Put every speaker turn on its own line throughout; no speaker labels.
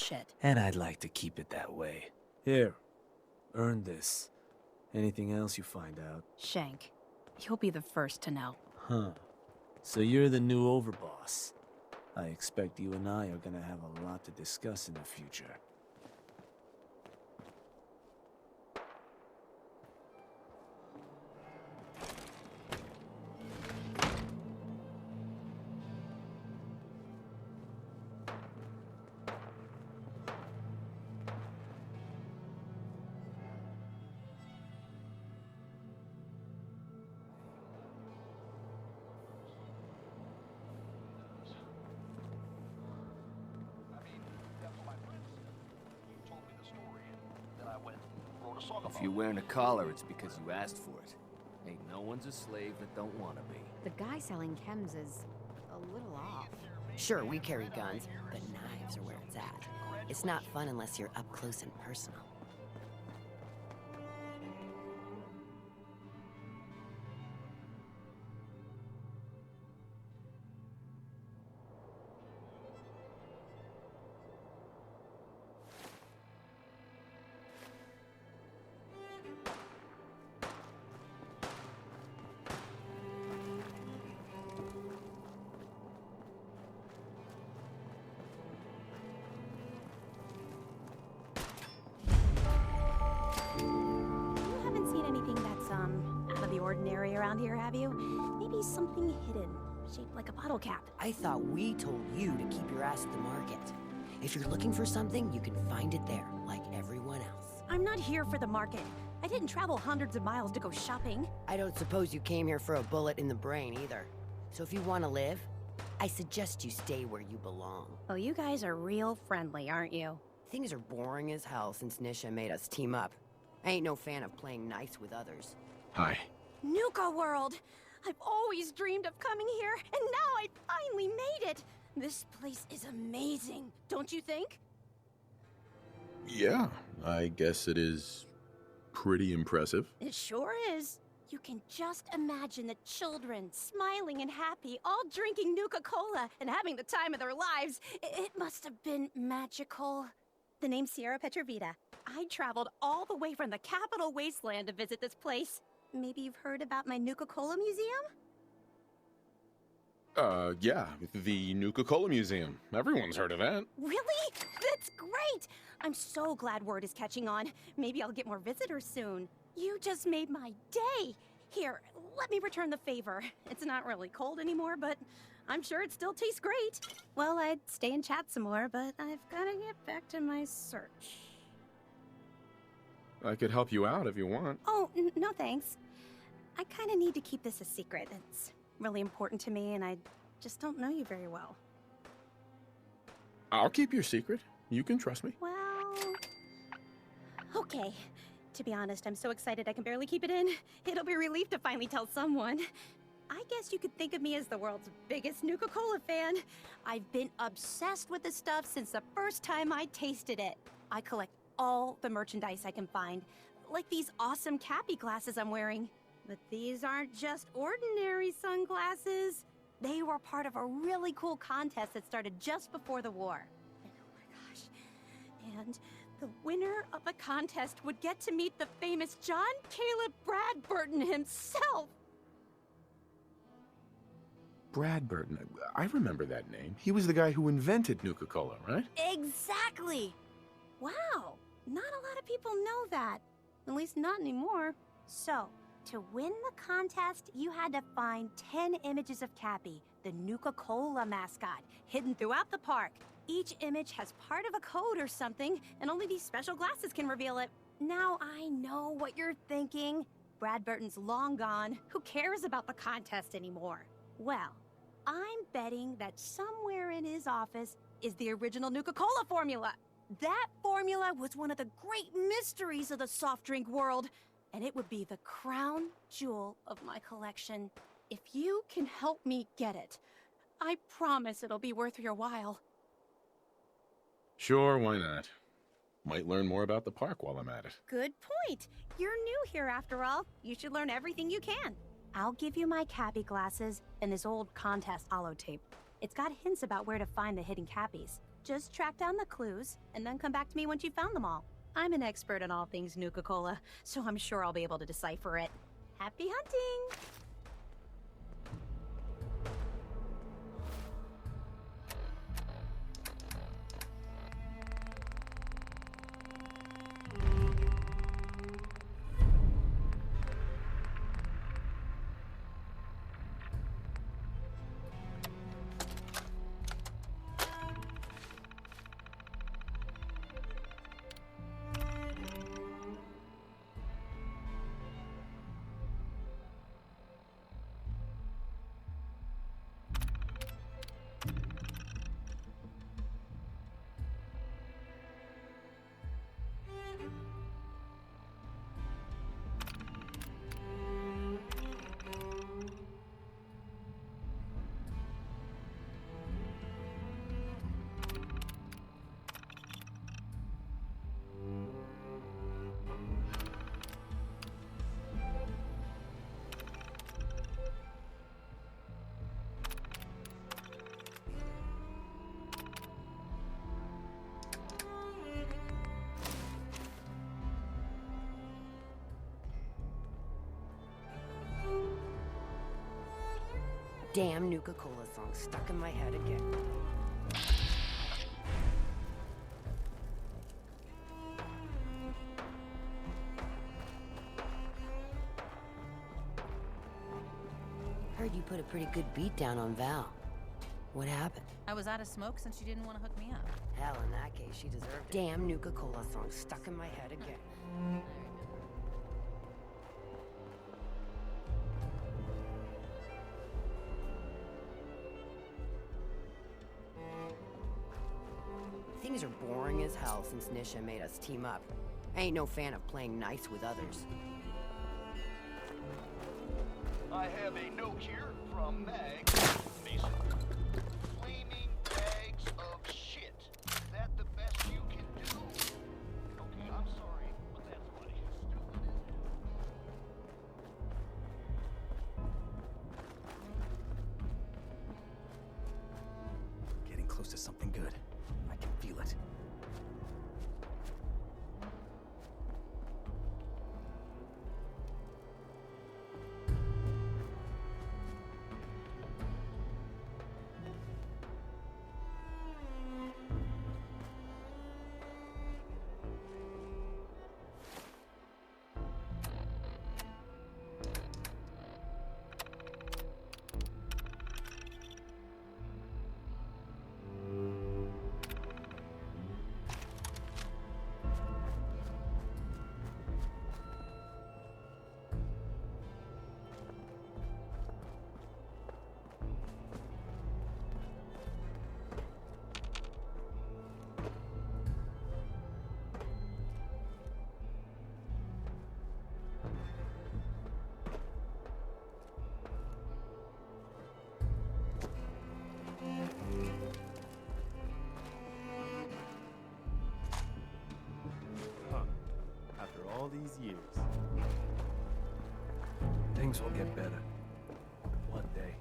bullshit.
And I'd like to keep it that way. Here, earn this. Anything else you find out?
Shank, you'll be the first to know.
Huh. So you're the new overboss. I expect you and I are gonna have a lot to discuss in the future.
If you're wearing a collar, it's because you asked for it. Ain't no one's a slave that don't want to be.
The guy selling chems is a little off. Sure, we carry guns, but knives are where it's at. It's not fun unless you're up close and personal.
Ordinary around here, have you? Maybe something hidden, shaped like a bottle cap.
I thought we told you to keep your ass at the market. If you're looking for something, you can find it there, like everyone else.
I'm not here for the market. I didn't travel hundreds of miles to go shopping.
I don't suppose you came here for a bullet in the brain, either. So if you want to live, I suggest you stay where you belong.
Well, you guys are real friendly, aren't you?
Things are boring as hell since Nisha made us team up. I ain't no fan of playing nice with others.
Hi.
Nuka World! I've always dreamed of coming here, and now I finally made it! This place is amazing, don't you think?
Yeah, I guess it is pretty impressive.
It sure is. You can just imagine the children, smiling and happy, all drinking Nuka-Cola and having the time of their lives. It must have been magical. The name's Sierra Petrovita. I traveled all the way from the capital wasteland to visit this place. Maybe you've heard about my Nuka-Cola museum?
Yeah, the Nuka-Cola Museum. Everyone's heard of that.
Really? That's great! I'm so glad word is catching on. Maybe I'll get more visitors soon. You just made my day! Here, let me return the favor. It's not really cold anymore, but I'm sure it still tastes great. Well, I'd stay and chat some more, but I've gotta get back to my search.
I could help you out if you want.
Oh, no thanks. I kind of need to keep this a secret. It's really important to me, and I just don't know you very well.
I'll keep your secret. You can trust me.
Well... okay. To be honest, I'm so excited I can barely keep it in. It'll be a relief to finally tell someone. I guess you could think of me as the world's biggest Nuka-Cola fan. I've been obsessed with this stuff since the first time I tasted it. I collect all the merchandise I can find, like these awesome Cappy glasses I'm wearing. But these aren't just ordinary sunglasses. They were part of a really cool contest that started just before the war. And oh my gosh. And the winner of the contest would get to meet the famous John Caleb Bradburton himself.
Bradburton. I remember that name. He was the guy who invented Nuka-Cola, right?
Exactly. Wow. Not a lot of people know that. At least not anymore. So, to win the contest, you had to find 10 images of Cappy, the Nuka-Cola mascot, hidden throughout the park. Each image has part of a code or something, and only these special glasses can reveal it. Now I know what you're thinking. Bradburton's long gone. Who cares about the contest anymore? Well, I'm betting that somewhere in his office is the original Nuka-Cola formula. That formula was one of the great mysteries of the soft drink world, and it would be the crown jewel of my collection. If you can help me get it, I promise it'll be worth your while.
Sure, why not? Might learn more about the park while I'm at it.
Good point. You're new here after all. You should learn everything you can. I'll give you my Cappy glasses and this old contest holotape. It's got hints about where to find the hidden Cappies. Just track down the clues, and then come back to me once you've found them all. I'm an expert in all things Nuka-Cola, so I'm sure I'll be able to decipher it. Happy hunting!
Damn Nuka-Cola song stuck in my head again. Heard you put a pretty good beat down on Val. What happened?
I was out of smoke since she didn't want to hook me up.
Hell, in that case, she deserved it. Damn Nuka-Cola song stuck in my head again. Things are boring as hell since Nisha made us team up. I ain't no fan of playing nice with others.
I have a note here from Mag Mason. Flaming bags of shit. Is that the best you can do? Okay, I'm sorry, but that's funny.
Getting close to something good. I can feel it.
All these years. Things will get better. One day.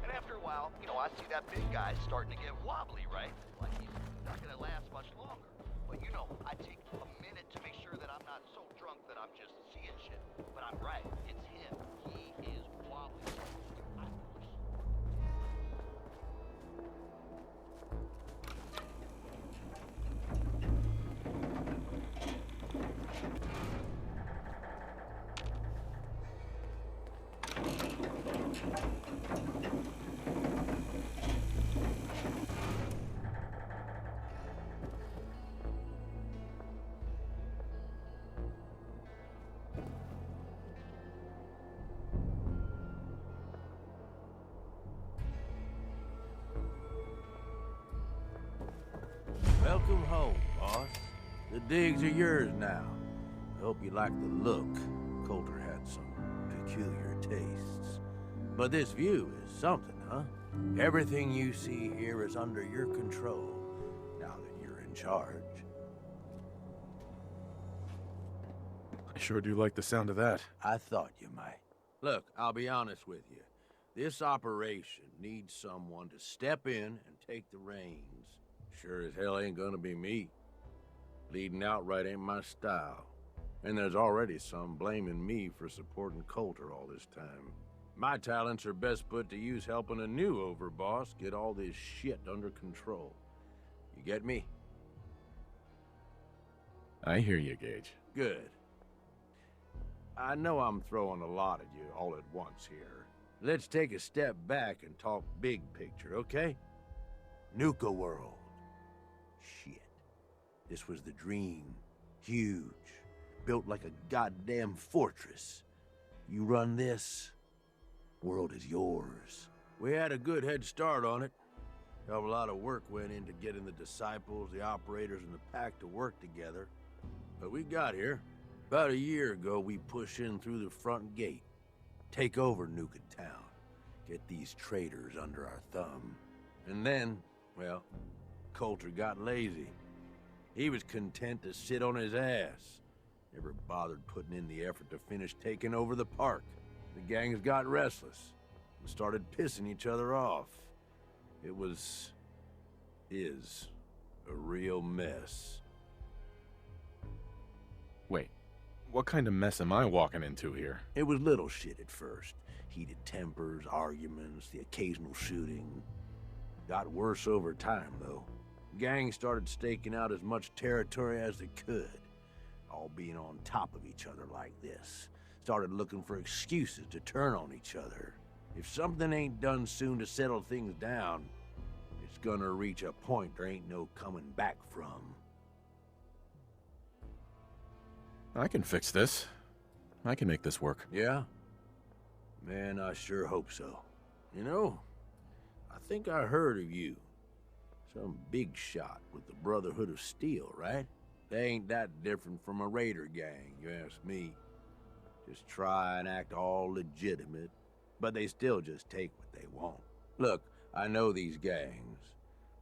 And after a while, I see that big guy starting to get wobbly, right? Like he's not gonna last much longer. But I take a minute to make sure that I'm not so drunk that I'm just seeing shit. But I'm right, it's him. He is wobbly.
Welcome home, boss. The digs are yours now. I hope you like the look. Coulter had some peculiar tastes. But this view is something, huh? Everything you see here is under your control, now that you're in charge.
I sure do like the sound of that.
I thought you might. Look, I'll be honest with you. This operation needs someone to step in and take the reins. Sure as hell ain't gonna be me. Leading outright ain't my style. And there's already some blaming me for supporting Coulter all this time. My talents are best put to use helping a new overboss get all this shit under control. You get me?
I hear you, Gage.
Good. I know I'm throwing a lot at you all at once here. Let's take a step back and talk big picture, okay? Nuka World. Shit. This was the dream. Huge. Built like a goddamn fortress. You run this, world is yours. We had a good head start on it. Hell of a lot of work went into getting the disciples, the operators, and the pack to work together. But we got here. About a year ago, we push in through the front gate. Take over Nuka Town. Get these traitors under our thumb. And then, well, Coulter got lazy. He was content to sit on his ass. Never bothered putting in the effort to finish taking over the park. The gangs got restless and started pissing each other off. It is a real mess.
Wait, what kind of mess am I walking into here?
It was little shit at first. Heated tempers, arguments, the occasional shooting. Got worse over time, though. Gangs started staking out as much territory as they could. All being on top of each other like this. Started looking for excuses to turn on each other. If something ain't done soon to settle things down, it's gonna reach a point there ain't no coming back from.
I can fix this. I can make this work.
Yeah? Man, I sure hope so. You know, I think I heard of you. Some big shot with the Brotherhood of Steel, right? They ain't that different from a raider gang, you ask me. Just try and act all legitimate, but they still just take what they want. Look, I know these gangs.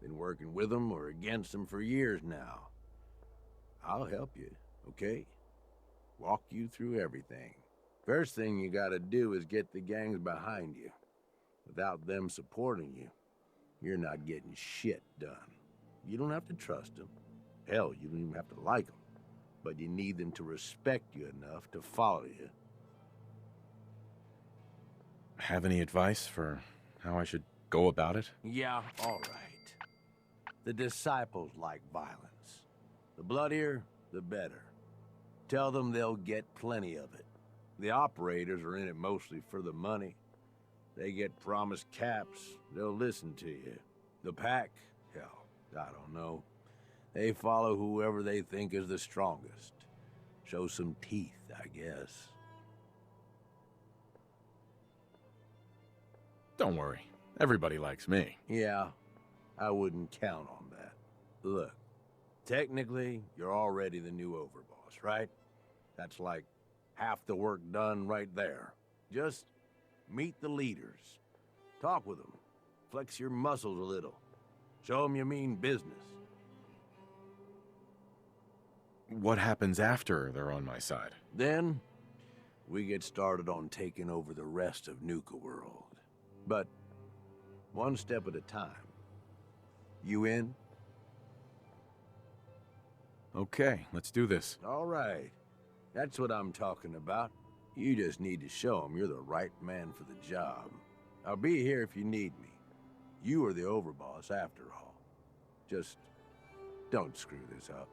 Been working with them or against them for years now. I'll help you, okay? Walk you through everything. First thing you gotta do is get the gangs behind you. Without them supporting you, you're not getting shit done. You don't have to trust them. Hell, you don't even have to like them. But you need them to respect you enough to follow you.
Have any advice for how I should go about it?
Yeah, all right. The disciples like violence. The bloodier, the better. Tell them they'll get plenty of it. The operators are in it mostly for the money. They get promised caps, they'll listen to you. The pack, hell, I don't know. They follow whoever they think is the strongest. Show some teeth, I guess.
Don't worry. Everybody likes me.
Yeah, I wouldn't count on that. Look, technically, you're already the new overboss, right? That's like half the work done right there. Just meet the leaders. Talk with them. Flex your muscles a little. Show them you mean business.
What happens after they're on my side?
Then, we get started on taking over the rest of Nuka World. But, one step at a time. You in?
Okay, let's do this.
All right. That's what I'm talking about. You just need to show them you're the right man for the job. I'll be here if you need me. You are the overboss after all. Just don't screw this up.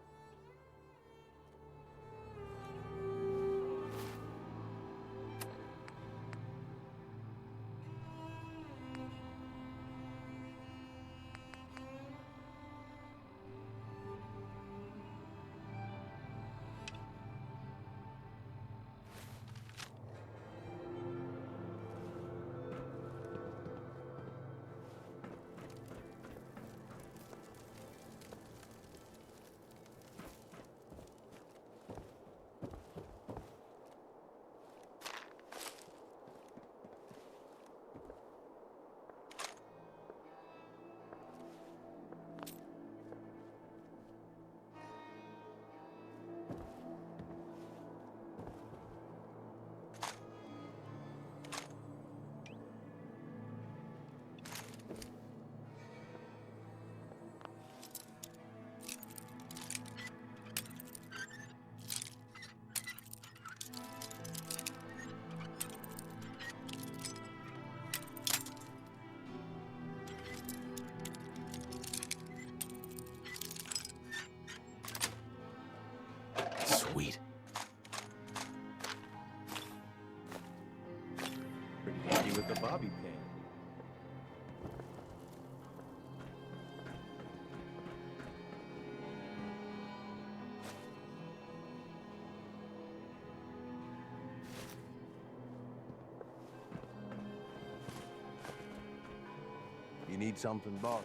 need something, boss?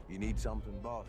You need something, boss?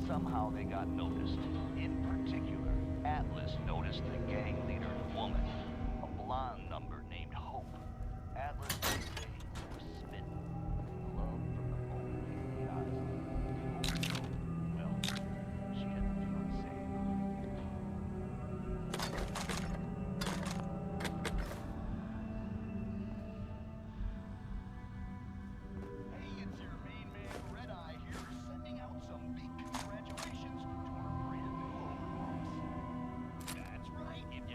Somehow they got noticed. In particular, Atlas noticed the gang leader's woman, a blonde number named Hope. Atlas, they say, was smitten. Love from the moment he realized it. Well, she had the feeling saved. Hey, it's your main man, Red Eye here, sending out some big congratulations to our brand new overboss. That's right, if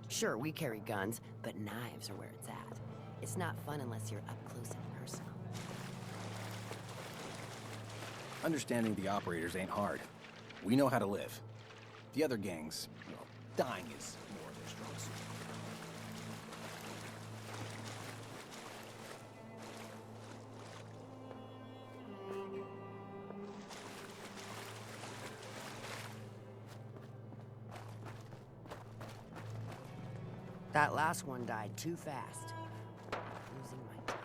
Sure, we carry guns, but knives are where it's at. It's not fun unless you're up close and personal.
Understanding the operators ain't hard. We know how to live. The other gangs, well, dying is more of their strong suit.
That last one died too fast. Losing my touch.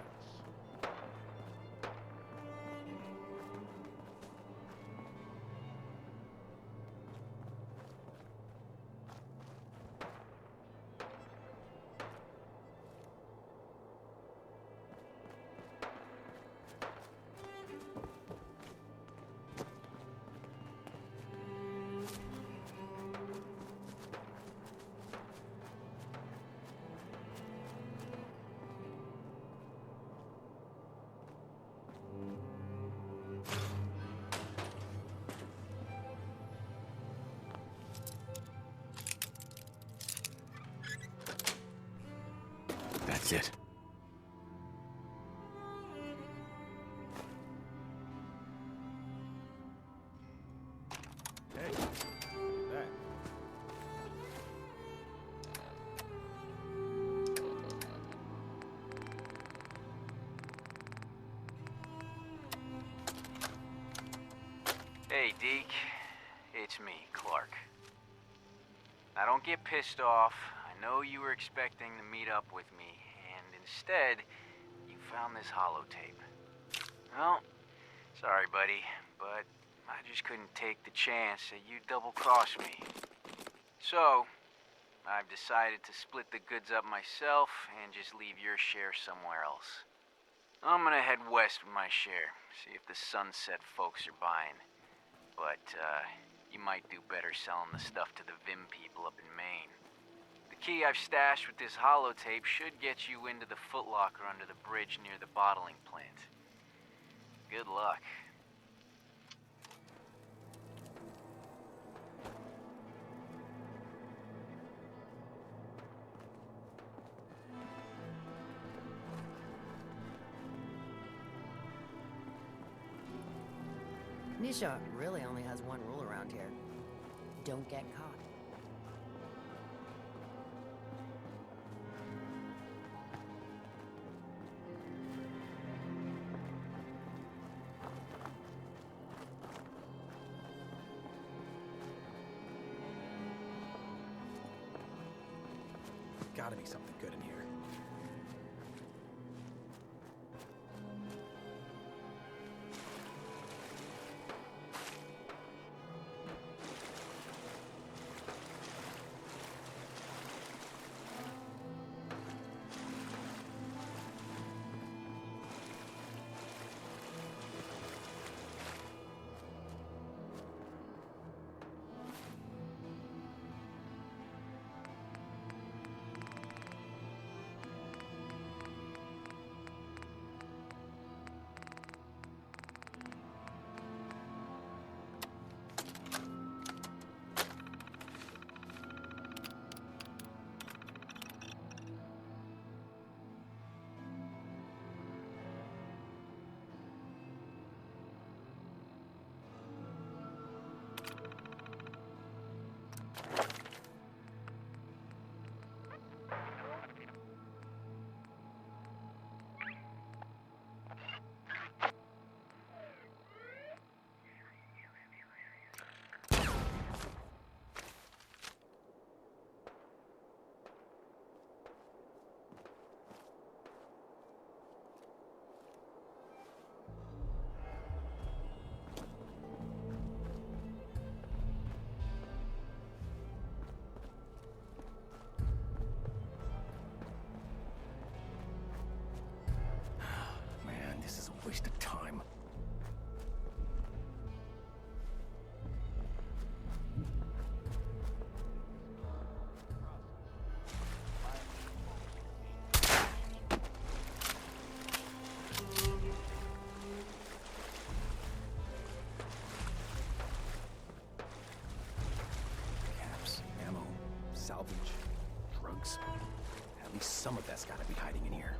That's it.
Hey, back.
Hey, Deke. It's me, Clark. Now, don't get pissed off. I know you were expecting to meet up with me, and instead, you found this holotape. Well, sorry, buddy, but I just couldn't take the chance that you'd double-cross me. So, I've decided to split the goods up myself and just leave your share somewhere else. I'm gonna head west with my share, see if the Sunset folks are buying. But, you might do better selling the stuff to the Vim people up in Maine. The key I've stashed with this holotape should get you into the Foot Locker under the bridge near the bottling plant. Good luck.
Nisha really only has one rule around here. Don't get caught.
Gotta be something good in here. This is a waste of time. Caps, ammo, salvage, drugs. At least some of that's gotta be hiding in here.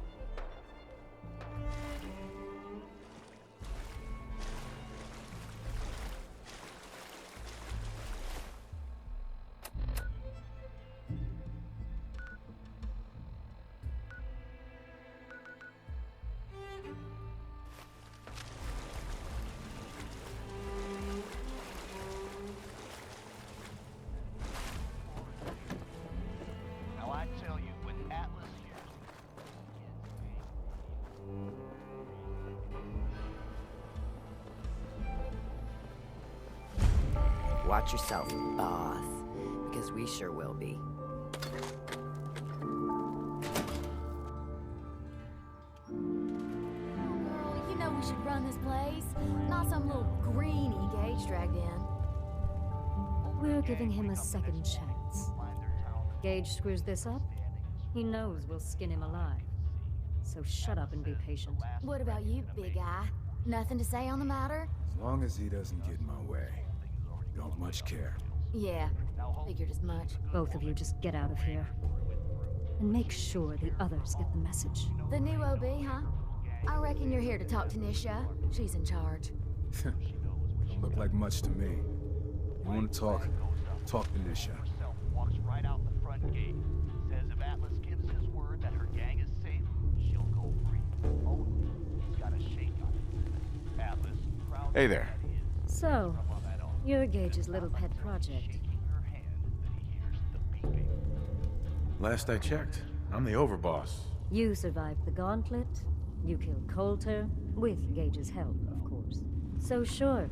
Now I tell you, with Atlas here,
Watch yourself, boss. Because we sure will be.
Girl, you know we should run this place. Not some little greenie Gage dragged in.
We're giving him a second chance. Gage screws this up, he knows we'll skin him alive. So shut up and be patient.
What about you, big guy? Nothing to say on the matter?
As long as he doesn't get in my way. Don't much care.
Yeah, figured as much.
Both of you just get out of here. And make sure the others get the message.
The new OB, huh? I reckon you're here to talk to Nisha. She's in charge.
Don't look like much to me. You want to talk? Talk to Nisha.
walks right out the front gate. Says if Atlas gives his word that her gang is safe, she'll go free. Only he's got a shake on it. Atlas, proud
Hey there.
So, you're Gage's little pet project.
Last I checked, I'm the overboss.
You survived the gauntlet, you killed Coulter, with Gage's help, of course. So sure,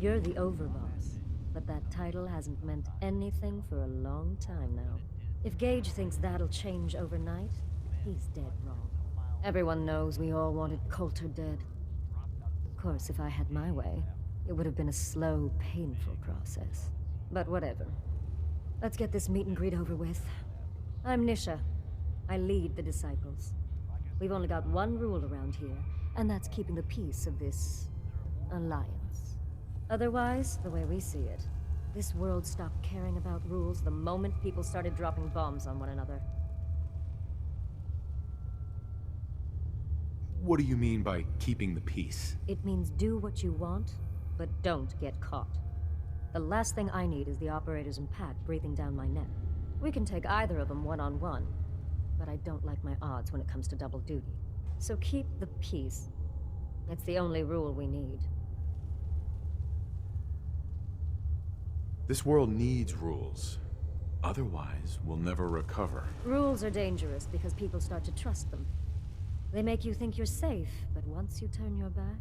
you're the overboss, but that title hasn't meant anything for a long time now. If Gage thinks that'll change overnight, he's dead wrong. Everyone knows we all wanted Coulter dead. Of course, if I had my way, it would have been a slow, painful process. But whatever. Let's get this meet and greet over with. I'm Nisha. I lead the Disciples. We've only got one rule around here, and that's keeping the peace of this alliance. Otherwise, the way we see it, this world stopped caring about rules the moment people started dropping bombs on one another.
What do you mean by keeping the peace?
It means do what you want, but don't get caught. The last thing I need is the operators and Pat breathing down my neck. We can take either of them one-on-one, but I don't like my odds when it comes to double duty. So keep the peace. It's the only rule we need.
This world needs rules. Otherwise, we'll never recover.
Rules are dangerous because people start to trust them. They make you think you're safe, but once you turn your back,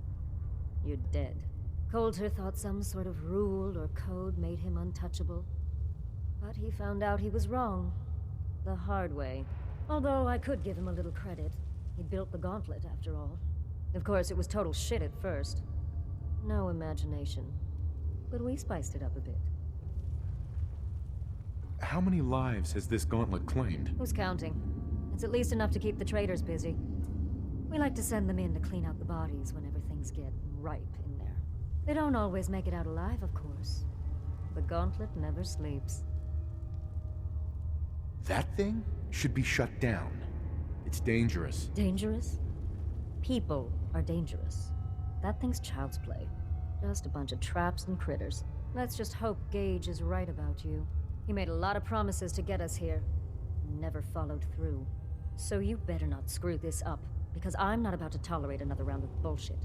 you're dead. Coulter thought some sort of rule or code made him untouchable. But he found out he was wrong. The hard way. Although I could give him a little credit. He built the gauntlet, after all. Of course, it was total shit at first. No imagination. But we spiced it up a bit.
How many lives has this gauntlet claimed?
Who's counting? It's at least enough to keep the traders busy. We like to send them in to clean out the bodies whenever things get ripe in there. They don't always make it out alive, of course. The gauntlet never sleeps.
That thing should be shut down. It's dangerous.
Dangerous? People are dangerous. That thing's child's play. Just a bunch of traps and critters. Let's just hope Gage is right about you. He made a lot of promises to get us here. Never followed through. So you better not screw this up, because I'm not about to tolerate another round of bullshit.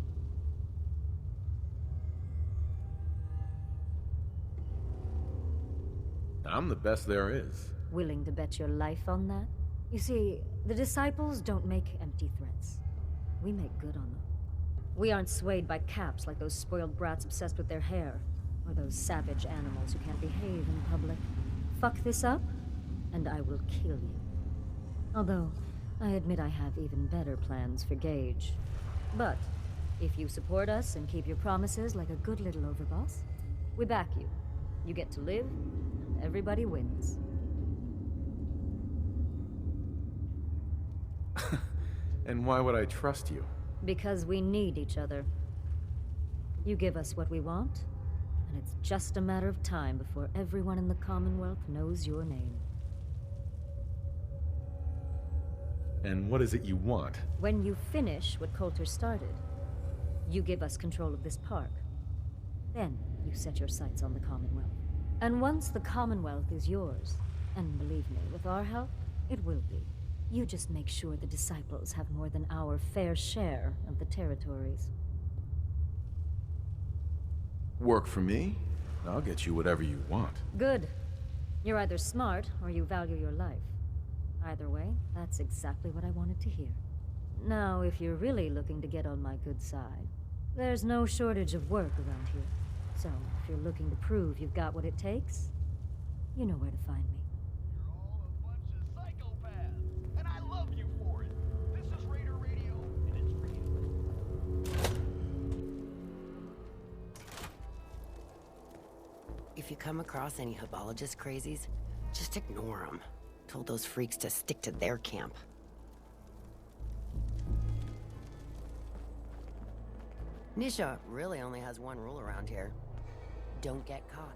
I'm the best there is.
Willing to bet your life on that? You see, the Disciples don't make empty threats. We make good on them. We aren't swayed by caps like those spoiled brats obsessed with their hair, or those savage animals who can't behave in public. Fuck this up, and I will kill you. Although, I admit I have even better plans for Gage. But, if you support us and keep your promises like a good little overboss, we back you. You get to live, and everybody wins.
And why would I trust you?
Because we need each other. You give us what we want, and it's just a matter of time before everyone in the Commonwealth knows your name.
And what is it you want?
When you finish what Coulter started, you give us control of this park. Then you set your sights on the Commonwealth. And once the Commonwealth is yours, and believe me, with our help, it will be. You just make sure the Disciples have more than our fair share of the territories.
Work for me? I'll get you whatever you want.
Good. You're either smart, or you value your life. Either way, that's exactly what I wanted to hear. Now, if you're really looking to get on my good side, there's no shortage of work around here. So, if you're looking to prove you've got what it takes, you know where to find me.
You're all a bunch of psychopaths, and I love you for it. This is Raider Radio, and it's for you.
If you come across any Hubologist crazies, just ignore them. Told those freaks to stick to their camp. Nisha really only has one rule around here. Don't get caught.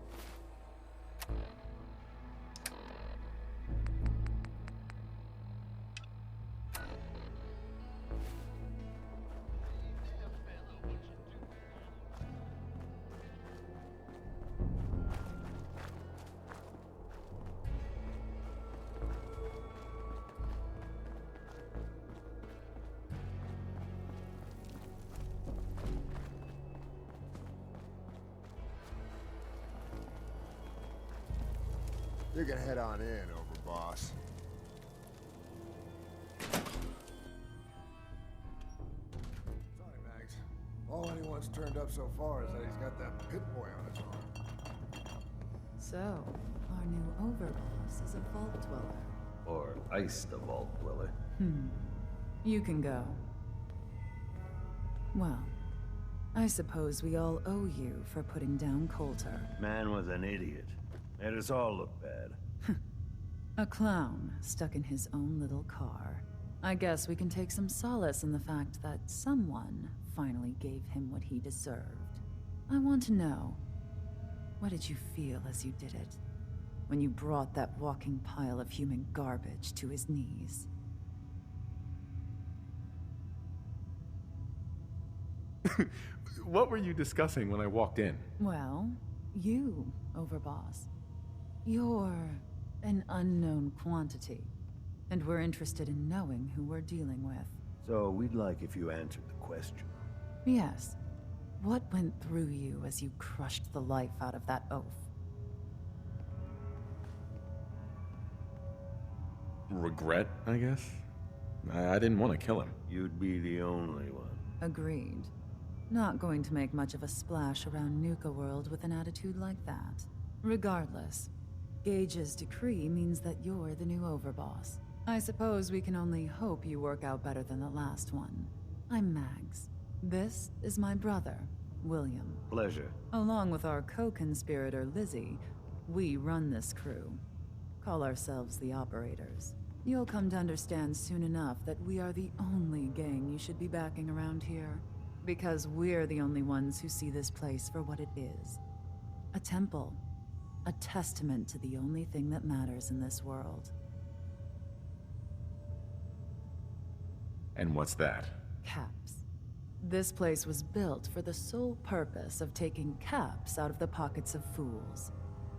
You can head on in, Overboss. Sorry, Max. All anyone's turned up so far is that he's got that Pip-Boy on his arm.
So, our new overboss is a vault dweller.
Or iced a vault dweller.
You can go. Well, I suppose we all owe you for putting down Coulter.
Man was an idiot. Made us all look bad.
A clown stuck in his own little car. I guess we can take some solace in the fact that someone finally gave him what he deserved. I want to know, what did you feel as you did it? When you brought that walking pile of human garbage to his knees?
What were you discussing when I walked in?
Well, you, Overboss. You're an unknown quantity, and we're interested in knowing who we're dealing with.
So we'd like if you answered the question.
Yes. What went through you as you crushed the life out of that oaf?
Regret, I guess? I didn't want to kill him.
You'd be the only one.
Agreed. Not going to make much of a splash around Nuka World with an attitude like that. Regardless, Gage's decree means that you're the new overboss. I suppose we can only hope you work out better than the last one. I'm Mags. This is my brother, William.
Pleasure.
Along with our co-conspirator, Lizzie, we run this crew. Call ourselves the Operators. You'll come to understand soon enough that we are the only gang you should be backing around here. Because we're the only ones who see this place for what it is. A temple. A testament to the only thing that matters in this world.
And what's that?
Caps. This place was built for the sole purpose of taking caps out of the pockets of fools.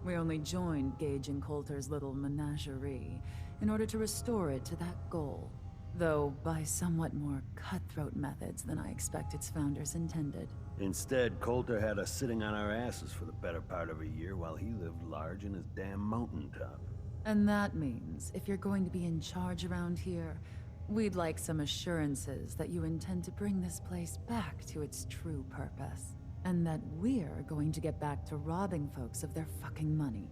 We only joined Gage and Coulter's little menagerie in order to restore it to that goal. Though by somewhat more cutthroat methods than I expect its founders intended.
Instead, Coulter had us sitting on our asses for the better part of a year while he lived large in his damn mountaintop.
And that means, if you're going to be in charge around here, we'd like some assurances that you intend to bring this place back to its true purpose. And that we're going to get back to robbing folks of their fucking money.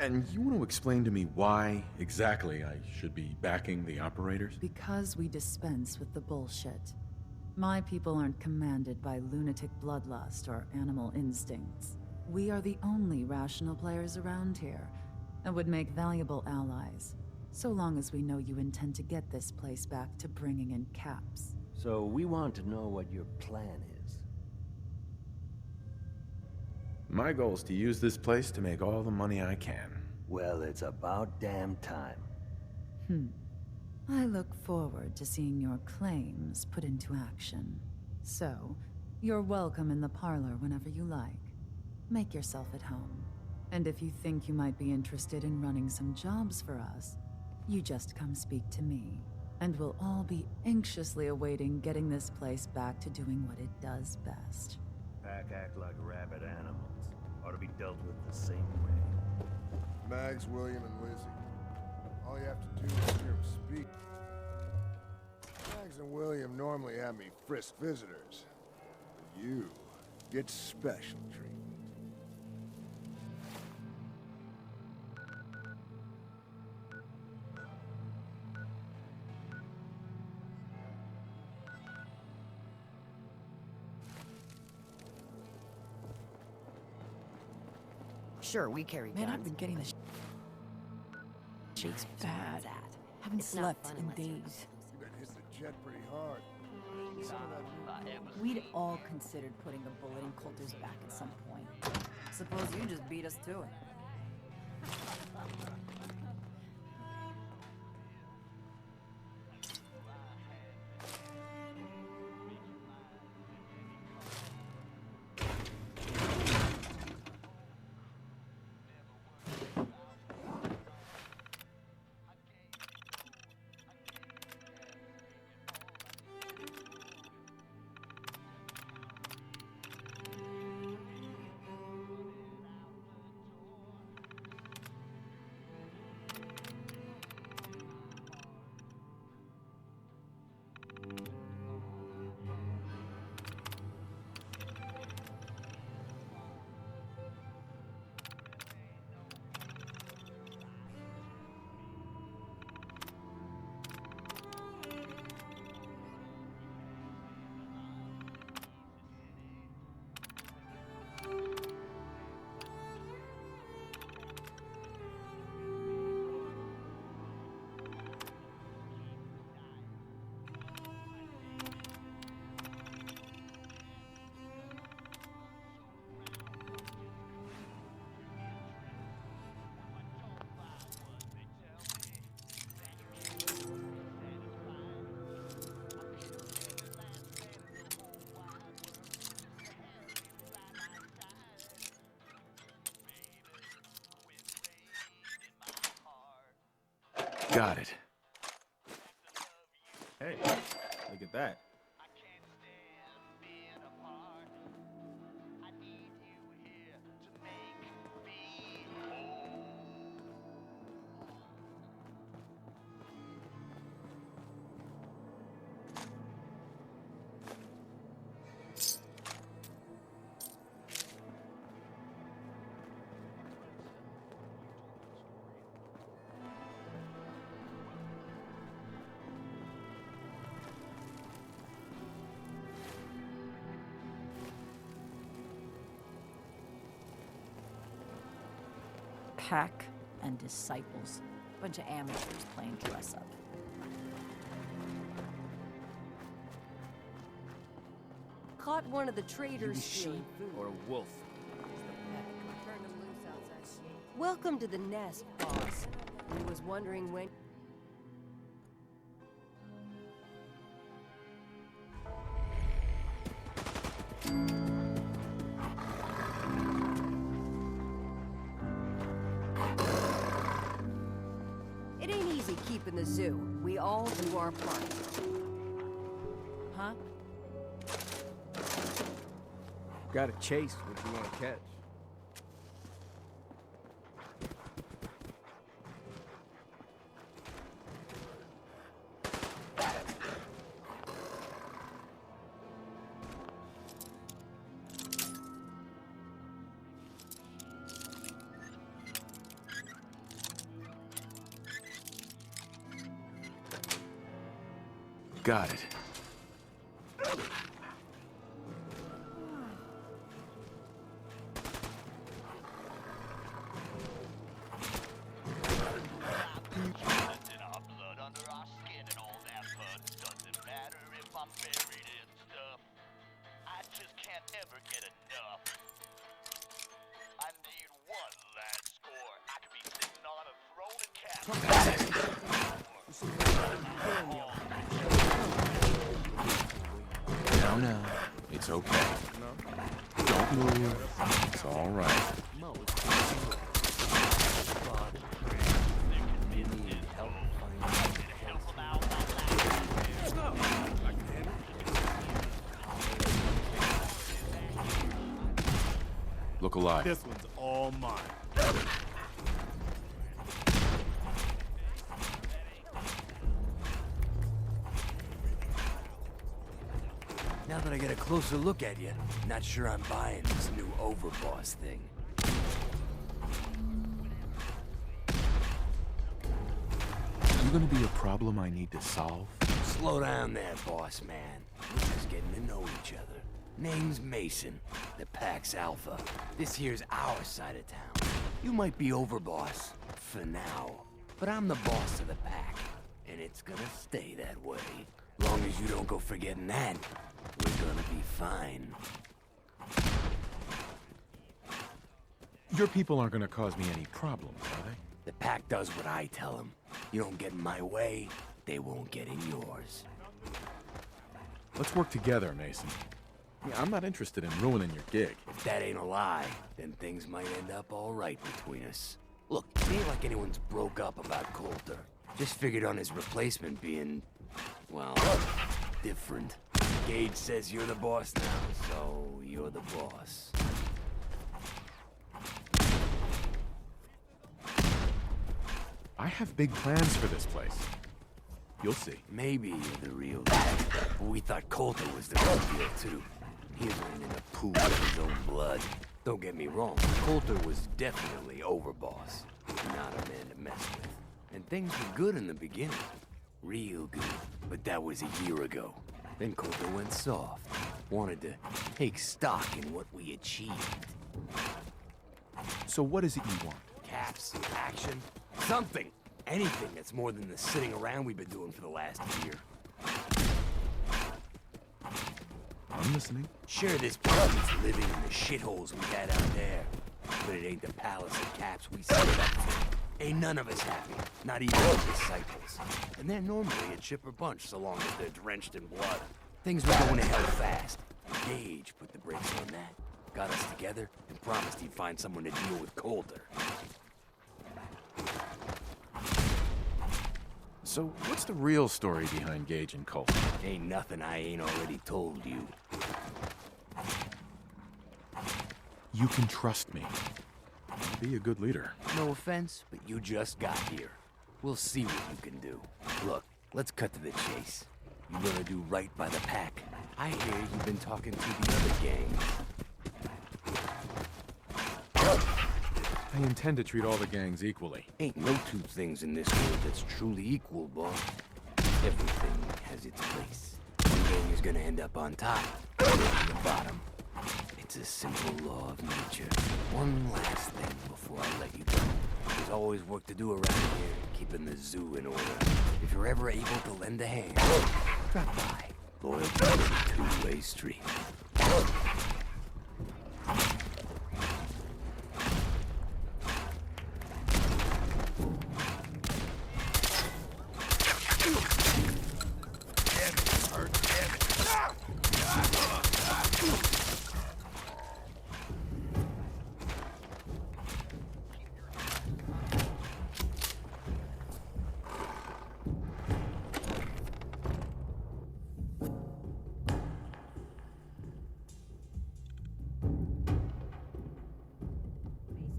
And you want to explain to me why exactly I should be backing the Operators?
Because we dispense with the bullshit. My people aren't commanded by lunatic bloodlust or animal instincts. We are the only rational players around here, and would make valuable allies, so long as we know you intend to get this place back to bringing in caps.
So we want to know what your plan is.
My goal is to use this place to make all the money I can.
Well, it's about damn time.
I look forward to seeing your claims put into action. So, you're welcome in the parlor whenever you like. Make yourself at home. And if you think you might be interested in running some jobs for us, you just come speak to me. And we'll all be anxiously awaiting getting this place back to doing what it does best.
Pack act like rabid animals. Ought to be dealt with the same way.
Mags, William, and Lizzie. All you have to do is hear them speak. Mags and William normally have me frisk visitors. But you get special treatment.
Sure, we carry guns.
Man, I've been getting the shakes bad. Haven't slept in days.
You better hit the jet pretty hard. Some of that
We'd all considered putting a bullet in Coulter's back at some point. Suppose you just beat us to it.
Got it.
Hey, look at that.
Pack and disciples. Bunch of amateurs playing dress up.
Caught one of the traders stealing food.
Or a wolf.
Welcome to the nest, boss. We was wondering when... It ain't easy keeping the zoo. We all do our part.
Huh?
Gotta chase what you want to catch.
Got it.
Now. It's okay. Don't move. It's all right. Look alive.
This one's all mine.
Now that I get a closer look at you, not sure I'm buying this new overboss thing.
You gonna be a problem I need to solve?
Slow down there, boss man. We're just getting to know each other. Name's Mason, the Pax Alpha. This here's our side of town. You might be overboss, for now. But I'm the boss of the pack, and it's gonna stay that way. Long as you don't go forgetting that, we're gonna be fine.
Your people aren't gonna cause me any problems, are they?
The pack does what I tell them. You don't get in my way, they won't get in yours.
Let's work together, Mason. Yeah, I'm not interested in ruining your gig.
If that ain't a lie, then things might end up all right between us. Look, it ain't like anyone's broke up about Coulter. Just figured on his replacement being, well, different. Gage says you're the boss now, so you're the boss.
I have big plans for this place. You'll see.
Maybe you're the real guy, but we thought Coulter was the real deal, too. He was in a pool of his own blood. Don't get me wrong, Coulter was definitely overboss. Not a man to mess with. And things were good in the beginning. Real good. But that was a year ago. Then Coulter went soft. Wanted to take stock in what we achieved.
So what is it you want?
Caps, action, something. Anything that's more than the sitting around we've been doing for the last year.
I'm listening.
Sure, this party's living in the shitholes we had out there. But it ain't the palace of Caps we set it up for. Ain't none of us happy, not even the disciples. And they're normally a chipper bunch so long as they're drenched in blood. Things were going to hell fast. Gage put the brakes on that, got us together, and promised he'd find someone to deal with Coulter.
So what's the real story behind Gage and Coulter?
Ain't nothing I ain't already told you.
You can trust me. I'll be a good leader.
No offense, but you just got here. We'll see what you can do. Look, let's cut to the chase. You gonna do right by the pack. I hear you've been talking to the other gang.
I intend to treat all the gangs equally.
Ain't no two things in this world that's truly equal, boss. Everything has its place. One gang is gonna end up on top, the other on the bottom. It's a simple law of nature. One last thing before I let you go. There's always work to do around here, keeping the zoo in order. If you're ever able to lend a hand, drop by. Loyalty is a two-way street.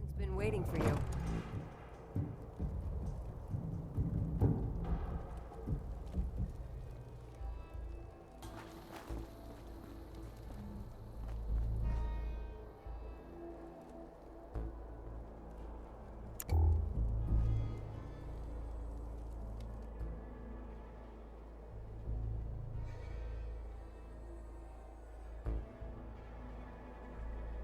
Mason's been waiting for you.